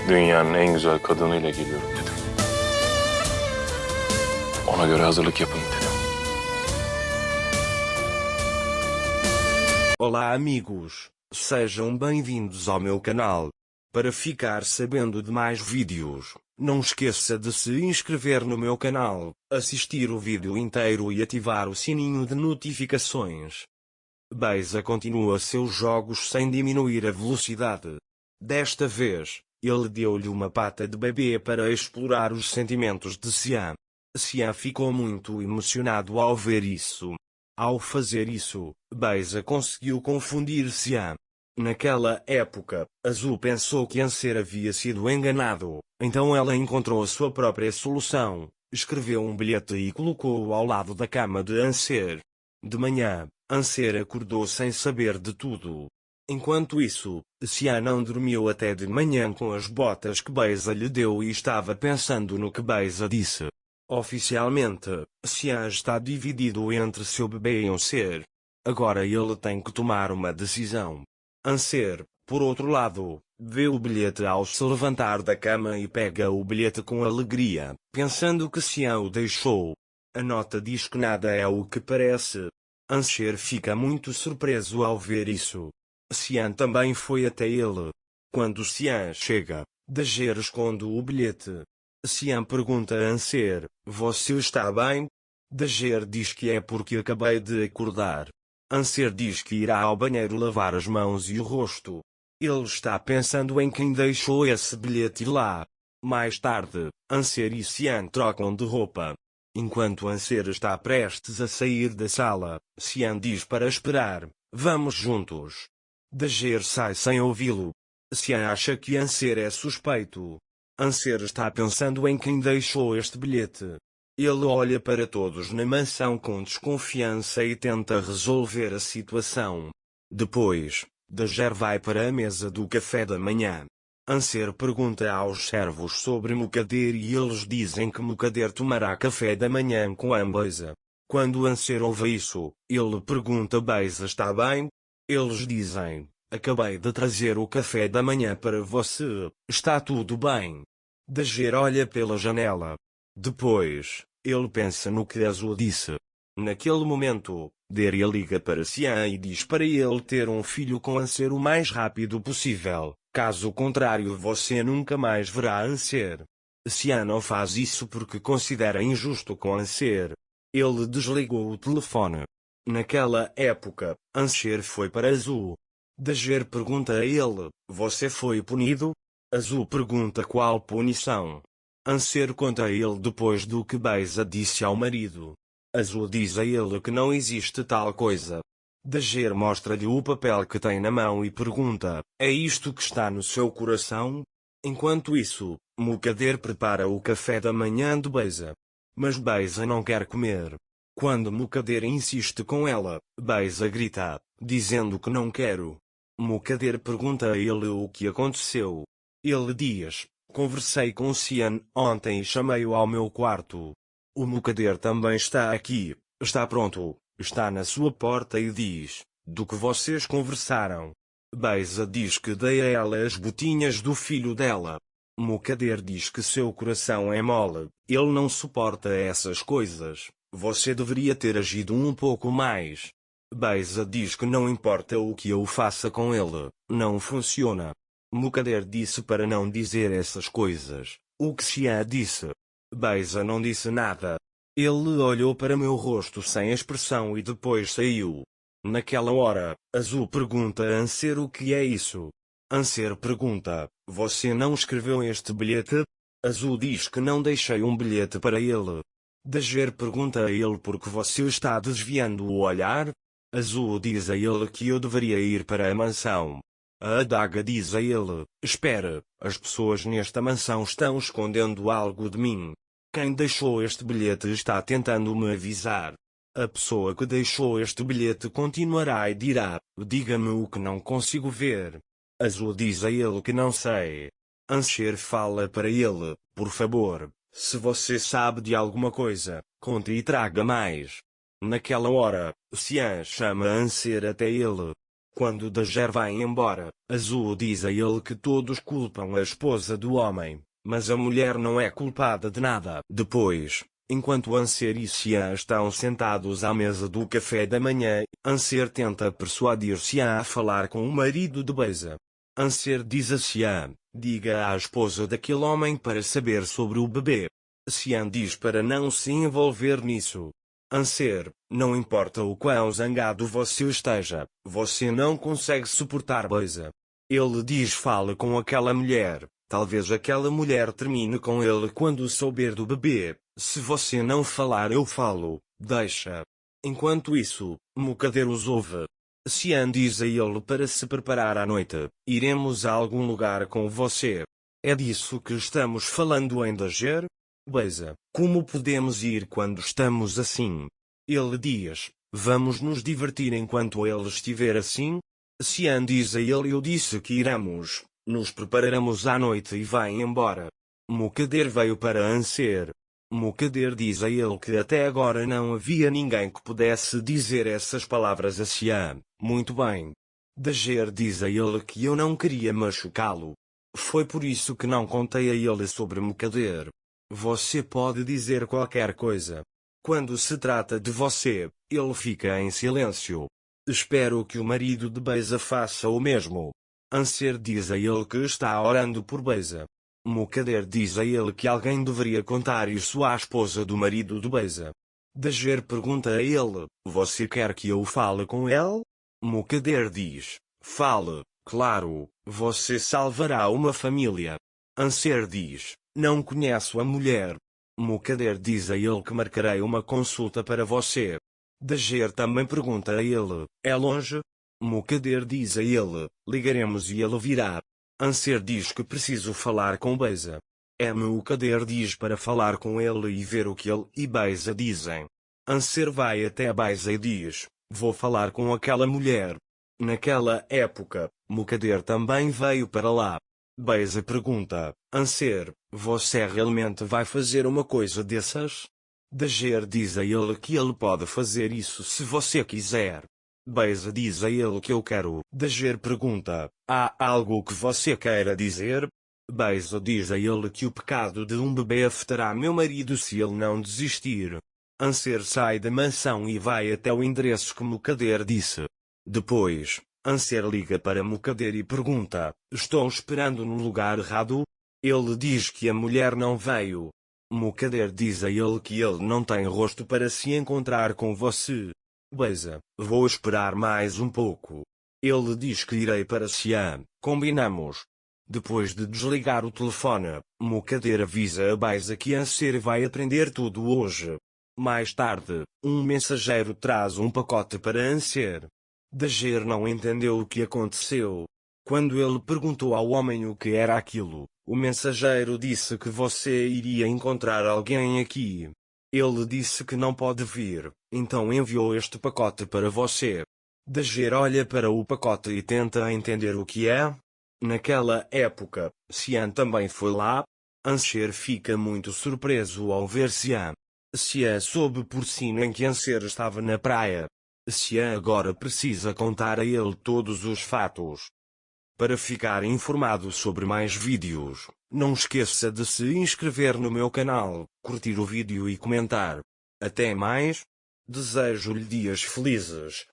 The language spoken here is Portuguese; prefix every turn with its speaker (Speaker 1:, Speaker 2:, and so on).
Speaker 1: Dünyanın en güzel kadınıyla geliyorum dedim. Ona göre hazırlık yapın dedim.
Speaker 2: Olá amigos, sejam bem-vindos ao meu canal. Para ficar sabendo de mais vídeos, não esqueça de se inscrever no meu canal, assistir o vídeo inteiro e ativar o sininho de notificações. Beza continua seus jogos sem diminuir a velocidade. Desta vez, ele deu-lhe uma pata de bebê para explorar os sentimentos de Xian. Xian ficou muito emocionado ao ver isso. Ao fazer isso, Beza conseguiu confundir Xian. Naquela época, Azul pensou que Anser havia sido enganado, então ela encontrou a sua própria solução, escreveu um bilhete e colocou-o ao lado da cama de Anser. De manhã, Anser acordou sem saber de tudo. Enquanto isso, Xian não dormiu até de manhã com as botas que Beza lhe deu e estava pensando no que Beza disse. Oficialmente, Xian está dividido entre seu bebê e Anser. Agora ele tem que tomar uma decisão. Anser, por outro lado, vê o bilhete ao se levantar da cama e pega o bilhete com alegria, pensando que Xian o deixou. A nota diz que nada é o que parece. Anser fica muito surpreso ao ver isso. Xian também foi até ele. Quando Xian chega, Dager esconde o bilhete. Xian pergunta a Anser, você está bem? Dager diz que é porque acabei de acordar. Anser diz que irá ao banheiro lavar as mãos e o rosto. Ele está pensando em quem deixou esse bilhete lá. Mais tarde, Anser e Xian trocam de roupa. Enquanto Anser está prestes a sair da sala, Xian diz para esperar, vamos juntos. Dager sai sem ouvi-lo. Xian acha que Anser é suspeito. Anser está pensando em quem deixou este bilhete. Ele olha para todos na mansão com desconfiança e tenta resolver a situação. Depois, Dager vai para a mesa do café da manhã. Anser pergunta aos servos sobre Mukader e eles dizem que Mukader tomará café da manhã com a Beza. Quando Anser ouve isso, ele pergunta Beza está bem? Eles dizem, acabei de trazer o café da manhã para você, está tudo bem? Dager olha pela janela. Depois, ele pensa no que Azul disse. Naquele momento, Deria liga para Xian e diz para ele ter um filho com Anser o mais rápido possível, caso contrário você nunca mais verá Anser. Xian não faz isso porque considera injusto com Anser. Ele desligou o telefone. Naquela época, Anser foi para Azul. Dager pergunta a ele, você foi punido? Azul pergunta qual punição. Anser conta a ele depois do que Beza disse ao marido. Azul diz a ele que não existe tal coisa. Dager mostra-lhe o papel que tem na mão e pergunta, é isto que está no seu coração? Enquanto isso, Mukader prepara o café da manhã de Beza. Mas Beza não quer comer. Quando Mukader insiste com ela, Beza grita, dizendo que não quero. Mukader pergunta a ele o que aconteceu. Ele diz, conversei com Xian ontem e chamei-o ao meu quarto. O Mukader também está aqui, está pronto, está na sua porta e diz, do que vocês conversaram? Beza diz que dei a ela as botinhas do filho dela. Mukader diz que seu coração é mole, ele não suporta essas coisas, você deveria ter agido um pouco mais. Beza diz que não importa o que eu faça com ele, não funciona. Mukader disse para não dizer essas coisas, o que Xian disse. Beza não disse nada. Ele olhou para meu rosto sem expressão e depois saiu. Naquela hora, Azul pergunta a Anser o que é isso. Anser pergunta, você não escreveu este bilhete? Azul diz que não deixei um bilhete para ele. Dager pergunta a ele por que você está desviando o olhar? Azul diz a ele que eu deveria ir para a mansão. A adaga diz a ele, espere, as pessoas nesta mansão estão escondendo algo de mim. Quem deixou este bilhete está tentando me avisar. A pessoa que deixou este bilhete continuará e dirá, diga-me o que não consigo ver. Azul diz a ele que não sei. Anser fala para ele, por favor, se você sabe de alguma coisa, conte e traga mais. Naquela hora, Xian chama Anser até ele. Quando Dager vai embora, Azul diz a ele que todos culpam a esposa do homem, mas a mulher não é culpada de nada. Depois, enquanto Anser e Xian estão sentados à mesa do café da manhã, Anser tenta persuadir Xian a falar com o marido de Beiza. Anser diz a Xian, diga à esposa daquele homem para saber sobre o bebê. Xian diz para não se envolver nisso. Anser, não importa o quão zangado você esteja, você não consegue suportar Beiza. Ele diz fale com aquela mulher, talvez aquela mulher termine com ele quando souber do bebê. Se você não falar eu falo, deixa. Enquanto isso, Mukader os ouve. Xian diz a ele para se preparar à noite, iremos a algum lugar com você. É disso que estamos falando em Dager? Beiza, como podemos ir quando estamos assim? Ele diz, vamos nos divertir enquanto ele estiver assim? Xian diz a ele eu disse que iremos, nos prepararemos à noite e vai embora. Mukader veio para Anser. Mukader diz a ele que até agora não havia ninguém que pudesse dizer essas palavras a Xian. Muito bem. Dager diz a ele que eu não queria machucá-lo. Foi por isso que não contei a ele sobre Mukader. Você pode dizer qualquer coisa. Quando se trata de você, ele fica em silêncio. Espero que o marido de Beiza faça o mesmo. Anser diz a ele que está orando por Beiza. Mukader diz a ele que alguém deveria contar isso à esposa do marido de Beiza. Dager pergunta a ele, você quer que eu fale com ele? Mukader diz, fale, claro, você salvará uma família. Anser diz, não conheço a mulher. Mukader diz a ele que marcarei uma consulta para você. Dager também pergunta a ele, é longe? Mukader diz a ele, ligaremos e ele virá. Anser diz que preciso falar com Beiza. Mukader diz para falar com ele e ver o que ele e Beiza dizem. Anser vai até Beiza e diz, vou falar com aquela mulher. Naquela época, Mukader também veio para lá. Beiza pergunta, Anser, você realmente vai fazer uma coisa dessas? Dager diz a ele que ele pode fazer isso se você quiser. Beiza diz a ele que eu quero. Dager pergunta, há algo que você queira dizer? Beiza diz a ele que o pecado de um bebê afetará meu marido se ele não desistir. Anser sai da mansão e vai até o endereço que Mukader disse. Depois, Anser liga para Mukader e pergunta, estou esperando no lugar errado? Ele diz que a mulher não veio. Mukader diz a ele que ele não tem rosto para se encontrar com você. Beiza, vou esperar mais um pouco. Ele diz que irei para Xian, combinamos. Depois de desligar o telefone, Mukader avisa a Beiza que Anser vai aprender tudo hoje. Mais tarde, um mensageiro traz um pacote para Anser. Dager não entendeu o que aconteceu. Quando ele perguntou ao homem o que era aquilo, o mensageiro disse que você iria encontrar alguém aqui. Ele disse que não pode vir, então enviou este pacote para você. Dager olha para o pacote e tenta entender o que é. Naquela época, Xian também foi lá. Anser fica muito surpreso ao ver Xian. Xian soube por cima em que Anser estava na praia. Xian agora precisa contar a ele todos os fatos. Para ficar informado sobre mais vídeos, não esqueça de se inscrever no meu canal, curtir o vídeo e comentar. Até mais. Desejo-lhe dias felizes.